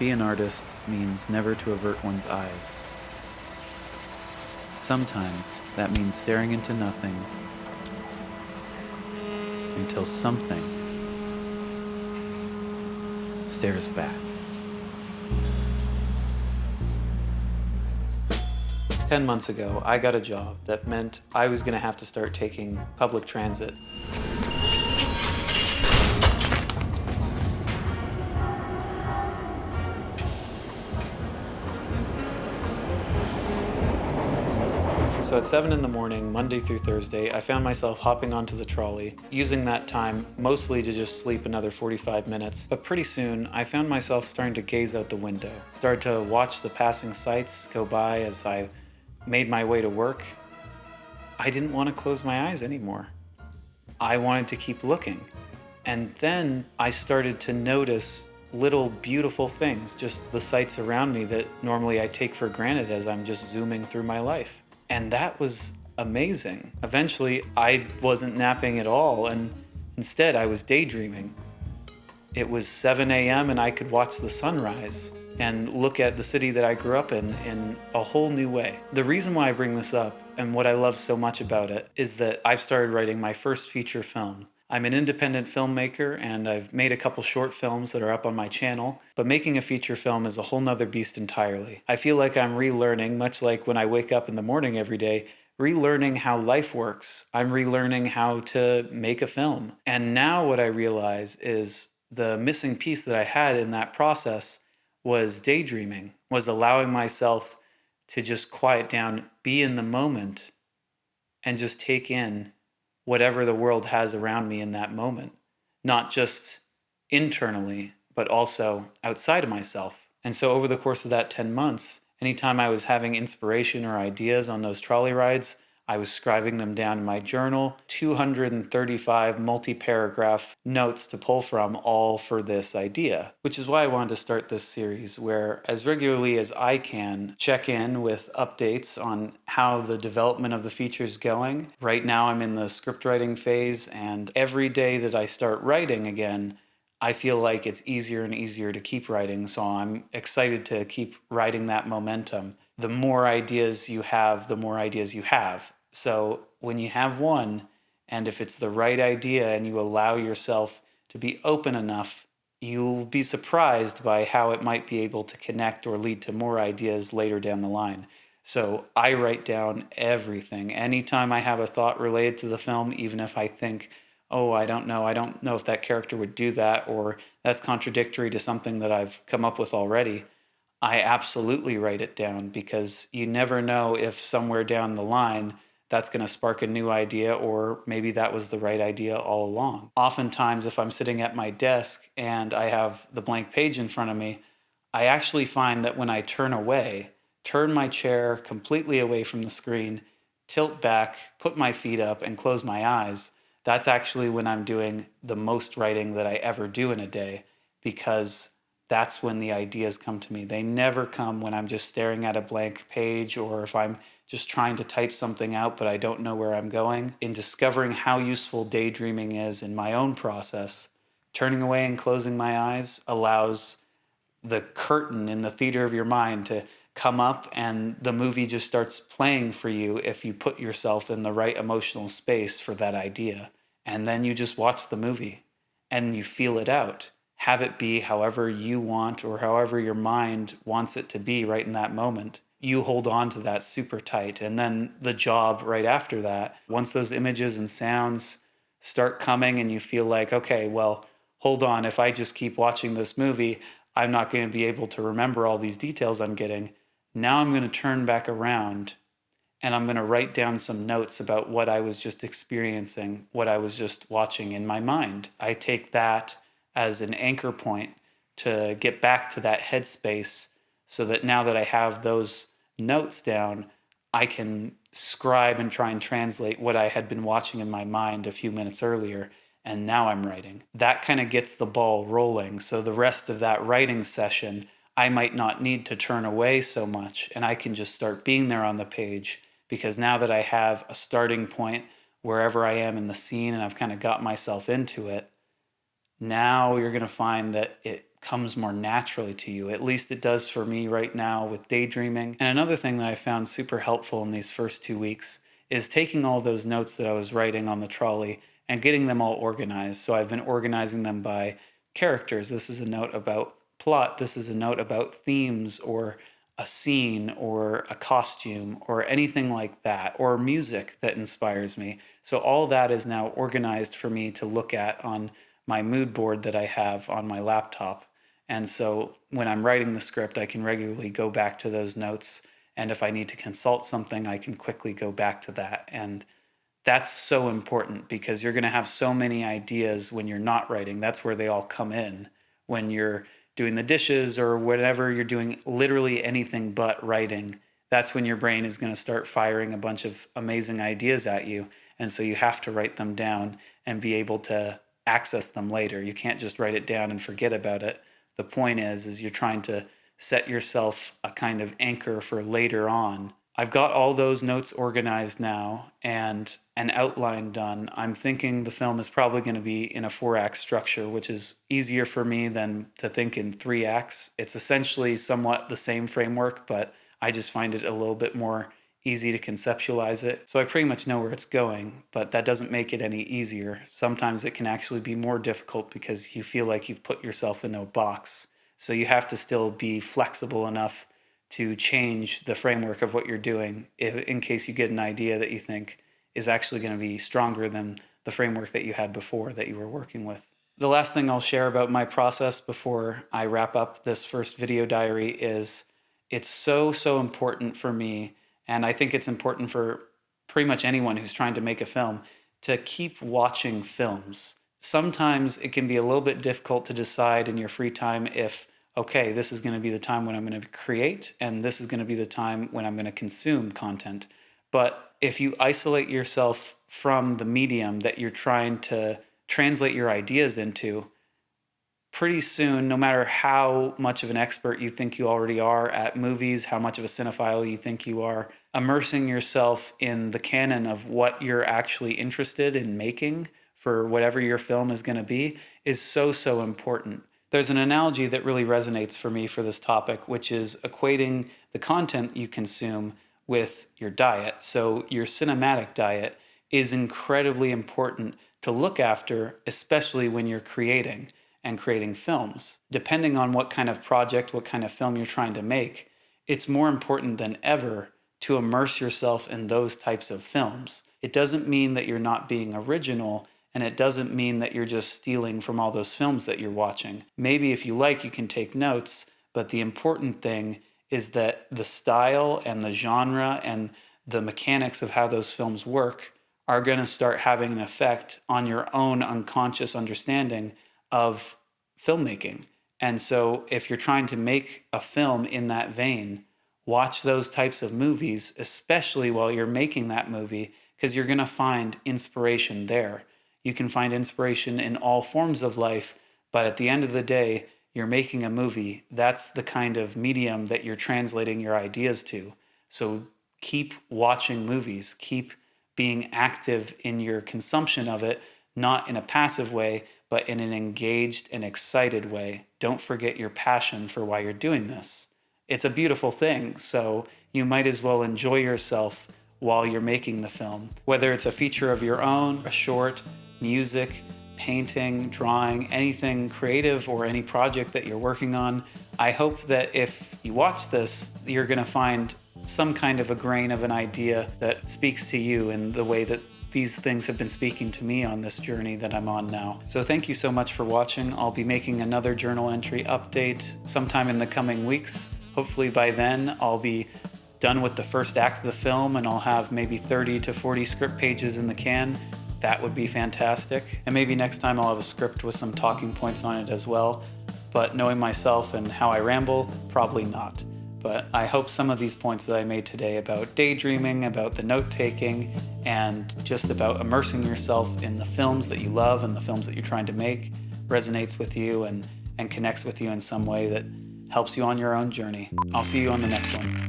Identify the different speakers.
Speaker 1: be an artist means never to avert one's eyes. Sometimes that means staring into nothing until something stares back. 10 months ago, I got a job that meant I was going to have to start taking public transit. So at 7 in the morning, Monday through Thursday, I found myself hopping onto the trolley, using that time mostly to just sleep another 45 minutes. But pretty soon, I found myself starting to gaze out the window, start to watch the passing sights go by as I made my way to work. I didn't want to close my eyes anymore. I wanted to keep looking. And then I started to notice little beautiful things, just the sights around me that normally I take for granted as I'm just zooming through my life. And that was amazing. Eventually, I wasn't napping at all, and instead I was daydreaming. It was 7 a.m. and I could watch the sunrise and look at the city that I grew up in a whole new way. The reason why I bring this up and what I love so much about it is that I've started writing my first feature film. I'm an independent filmmaker and I've made a couple short films that are up on my channel, but making a feature film is a whole nother beast entirely. I feel like I'm relearning, much like when I wake up in the morning every day, relearning how life works. I'm relearning how to make a film. And now what I realize is the missing piece that I had in that process was daydreaming, was allowing myself to just quiet down, be in the moment, and just take in whatever the world has around me in that moment, not just internally, but also outside of myself. And so over the course of that 10 months, anytime I was having inspiration or ideas on those trolley rides, I was scribing them down in my journal, 235 multi-paragraph notes to pull from, all for this idea, which is why I wanted to start this series where, as regularly as I can, check in with updates on how the development of the feature is going. Right now I'm in the script writing phase, and every day that I start writing again, I feel like it's easier and easier to keep writing, so I'm excited to keep writing that momentum. The more ideas you have, the more ideas you have. So when you have one, and if it's the right idea and you allow yourself to be open enough, you'll be surprised by how it might be able to connect or lead to more ideas later down the line. So I write down everything. Anytime I have a thought related to the film, even if I think, oh, I don't know if that character would do that, or that's contradictory to something that I've come up with already, I absolutely write it down, because you never know if somewhere down the line that's going to spark a new idea, or maybe that was the right idea all along. Oftentimes, if I'm sitting at my desk and I have the blank page in front of me, I actually find that when I turn my chair completely away from the screen, tilt back, put my feet up, and close my eyes, that's actually when I'm doing the most writing that I ever do in a day, because that's when the ideas come to me. They never come when I'm just staring at a blank page, or if I'm just trying to type something out but I don't know where I'm going. In discovering how useful daydreaming is in my own process, turning away and closing my eyes allows the curtain in the theater of your mind to come up, and the movie just starts playing for you if you put yourself in the right emotional space for that idea. And then you just watch the movie and you feel it out. Have it be however you want, or however your mind wants it to be right in that moment. You hold on to that super tight. And then the job right after that, once those images and sounds start coming and you feel like, okay, well, hold on, if I just keep watching this movie, I'm not going to be able to remember all these details I'm getting. Now I'm going to turn back around and I'm going to write down some notes about what I was just experiencing, what I was just watching in my mind. I take that as an anchor point to get back to that headspace, so that now that I have those notes down, I can scribe and try and translate what I had been watching in my mind a few minutes earlier, and now I'm writing. That kind of gets the ball rolling. So the rest of that writing session, I might not need to turn away so much, and I can just start being there on the page, because now that I have a starting point wherever I am in the scene and I've kind of got myself into it, now you're going to find that it comes more naturally to you. At least it does for me right now with daydreaming. And another thing that I found super helpful in these first 2 weeks is taking all those notes that I was writing on the trolley and getting them all organized. So I've been organizing them by characters. This is a note about plot. This is a note about themes or a scene or a costume or anything like that, or music that inspires me. So all that is now organized for me to look at on my mood board that I have on my laptop. And so when I'm writing the script, I can regularly go back to those notes. And if I need to consult something, I can quickly go back to that. And that's so important because you're going to have so many ideas when you're not writing. That's where they all come in. When you're doing the dishes or whatever you're doing, literally anything but writing, that's when your brain is going to start firing a bunch of amazing ideas at you. And so you have to write them down and be able to access them later. You can't just write it down and forget about it. The point is you're trying to set yourself a kind of anchor for later on. I've got all those notes organized now and an outline done. I'm thinking the film is probably going to be in a 4-act structure, which is easier for me than to think in 3 acts. It's essentially somewhat the same framework, but I just find it a little bit more easy to conceptualize it. So I pretty much know where it's going, but that doesn't make it any easier. Sometimes it can actually be more difficult because you feel like you've put yourself in a box. So you have to still be flexible enough to change the framework of what you're doing in case you get an idea that you think is actually going to be stronger than the framework that you had before that you were working with. The last thing I'll share about my process before I wrap up this first video diary is it's so important for me, and I think it's important for pretty much anyone who's trying to make a film, to keep watching films. Sometimes it can be a little bit difficult to decide in your free time if, okay, this is going to be the time when I'm going to create, and this is going to be the time when I'm going to consume content. But if you isolate yourself from the medium that you're trying to translate your ideas into, pretty soon, no matter how much of an expert you think you already are at movies, how much of a cinephile you think you are, immersing yourself in the canon of what you're actually interested in making for whatever your film is going to be is so important. There's an analogy that really resonates for me for this topic, which is equating the content you consume with your diet. So your cinematic diet is incredibly important to look after, especially when you're creating and creating films. Depending on what kind of project, what kind of film you're trying to make, it's more important than ever to immerse yourself in those types of films. It doesn't mean that you're not being original, and it doesn't mean that you're just stealing from all those films that you're watching. Maybe if you like, you can take notes, but the important thing is that the style and the genre and the mechanics of how those films work are going to start having an effect on your own unconscious understanding of filmmaking. And so if you're trying to make a film in that vein, watch those types of movies, especially while you're making that movie, because you're going to find inspiration there. You can find inspiration in all forms of life, but at the end of the day, you're making a movie. That's the kind of medium that you're translating your ideas to. So keep watching movies, keep being active in your consumption of it, not in a passive way, but in an engaged and excited way. Don't forget your passion for why you're doing this. It's a beautiful thing, so you might as well enjoy yourself while you're making the film. Whether it's a feature of your own, a short, music, painting, drawing, anything creative, or any project that you're working on, I hope that if you watch this, you're going to find some kind of a grain of an idea that speaks to you in the way that these things have been speaking to me on this journey that I'm on now. So thank you so much for watching. I'll be making another journal entry update sometime in the coming weeks. Hopefully by then I'll be done with the first act of the film and I'll have maybe 30 to 40 script pages in the can. That would be fantastic. And maybe next time I'll have a script with some talking points on it as well. But knowing myself and how I ramble, probably not. But I hope some of these points that I made today about daydreaming, about the note-taking, and just about immersing yourself in the films that you love and the films that you're trying to make resonates with you and connects with you in some way that helps you on your own journey. I'll see you on the next one.